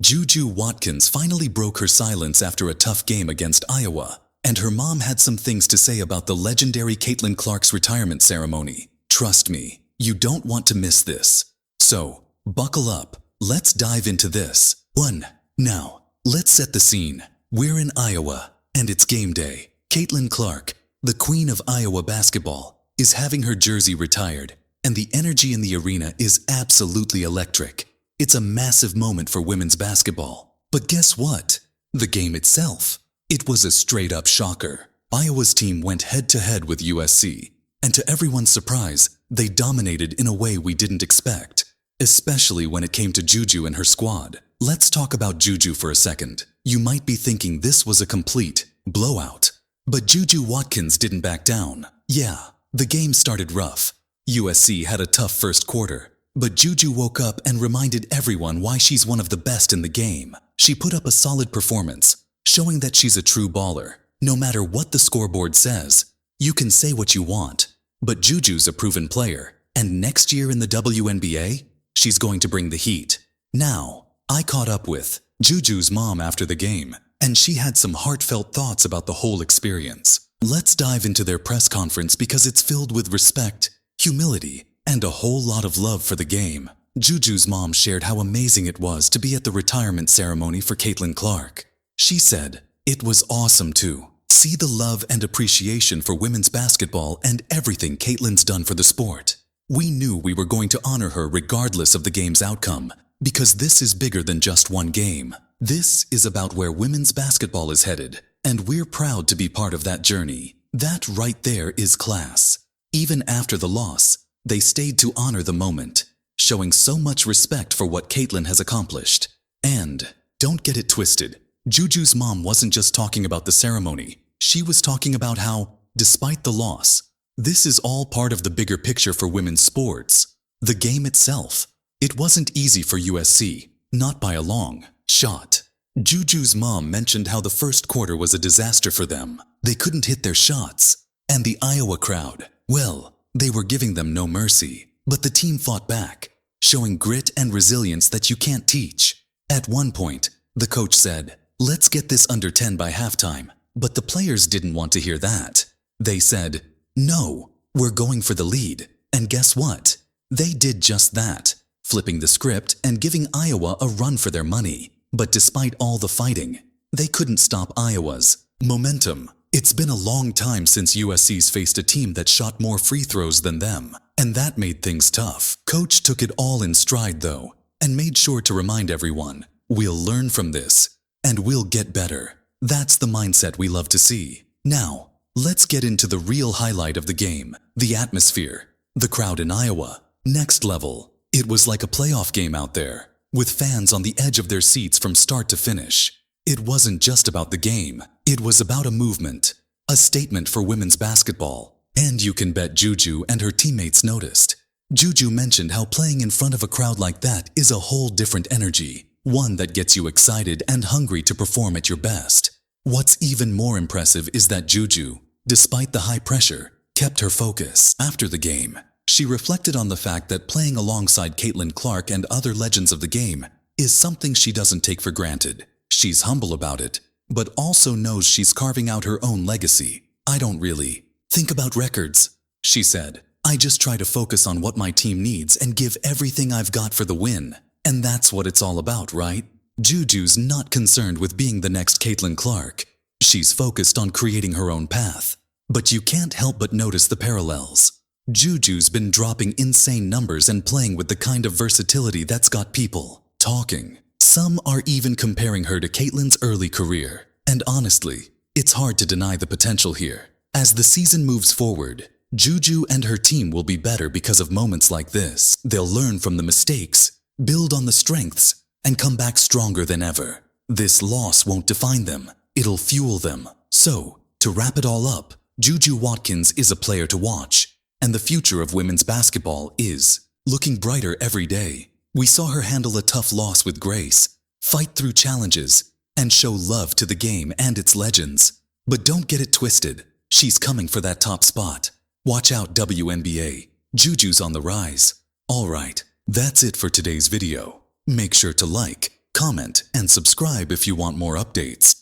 JuJu Watkins finally broke her silence after a tough game against Iowa, and her mom had some things to say about the legendary Caitlin Clark's retirement ceremony. Trust me, you don't want to miss this. So, buckle up, let's dive into this. 1. Now, let's set the scene. We're in Iowa, and it's game day. Caitlin Clark, the queen of Iowa basketball, is having her jersey retired, and the energy in the arena is absolutely electric. It's a massive moment for women's basketball. But guess what? The game itself. It was a straight-up shocker. Iowa's team went head-to-head with USC, and to everyone's surprise, they dominated in a way we didn't expect, especially when it came to JuJu and her squad. Let's talk about JuJu for a second. You might be thinking this was a complete blowout. But JuJu Watkins didn't back down. Yeah, the game started rough. USC had a tough first quarter. But JuJu woke up and reminded everyone why she's one of the best in the game. She put up a solid performance, showing that she's a true baller. No matter what the scoreboard says, you can say what you want. But JuJu's a proven player, and next year in the WNBA, she's going to bring the heat. Now, I caught up with JuJu's mom after the game, and she had some heartfelt thoughts about the whole experience. Let's dive into their press conference because it's filled with respect, humility, and a whole lot of love for the game. JuJu's mom shared how amazing it was to be at the retirement ceremony for Caitlin Clark. She said, "It was awesome to see the love and appreciation for women's basketball and everything Caitlin's done for the sport. We knew we were going to honor her regardless of the game's outcome, because this is bigger than just one game. This is about where women's basketball is headed, and we're proud to be part of that journey." That right there is class. Even after the loss, they stayed to honor the moment, showing so much respect for what Caitlin has accomplished. And don't get it twisted, JuJu's mom wasn't just talking about the ceremony. She was talking about how, despite the loss, this is all part of the bigger picture for women's sports. The game itself. It wasn't easy for USC, not by a long shot. JuJu's mom mentioned how the first quarter was a disaster for them. They couldn't hit their shots. And the Iowa crowd, well, they were giving them no mercy, but the team fought back, showing grit and resilience that you can't teach. At one point, the coach said, "Let's get this under 10 by halftime," but the players didn't want to hear that. They said, "No, we're going for the lead," and guess what? They did just that, flipping the script and giving Iowa a run for their money. But despite all the fighting, they couldn't stop Iowa's momentum. It's been a long time since USC's faced a team that shot more free throws than them, and that made things tough. Coach took it all in stride though, and made sure to remind everyone, we'll learn from this, and we'll get better. That's the mindset we love to see. Now, let's get into the real highlight of the game, the atmosphere. The crowd in Iowa, next level. It was like a playoff game out there, with fans on the edge of their seats from start to finish. It wasn't just about the game, it was about a movement, a statement for women's basketball. And you can bet JuJu and her teammates noticed. JuJu mentioned how playing in front of a crowd like that is a whole different energy, one that gets you excited and hungry to perform at your best. What's even more impressive is that JuJu, despite the high pressure, kept her focus. After the game, she reflected on the fact that playing alongside Caitlin Clark and other legends of the game is something she doesn't take for granted. She's humble about it, but also knows she's carving out her own legacy. "I don't really think about records," she said. "I just try to focus on what my team needs and give everything I've got for the win. And that's what it's all about, right?" JuJu's not concerned with being the next Caitlin Clark. She's focused on creating her own path. But you can't help but notice the parallels. JuJu's been dropping insane numbers and playing with the kind of versatility that's got people talking. Some are even comparing her to Caitlin's early career. And honestly, it's hard to deny the potential here. As the season moves forward, JuJu and her team will be better because of moments like this. They'll learn from the mistakes, build on the strengths, and come back stronger than ever. This loss won't define them, it'll fuel them. So, to wrap it all up, JuJu Watkins is a player to watch, and the future of women's basketball is looking brighter every day. We saw her handle a tough loss with grace, fight through challenges, and show love to the game and its legends. But don't get it twisted, she's coming for that top spot. Watch out, WNBA. JuJu's on the rise. Alright, that's it for today's video. Make sure to like, comment, and subscribe if you want more updates.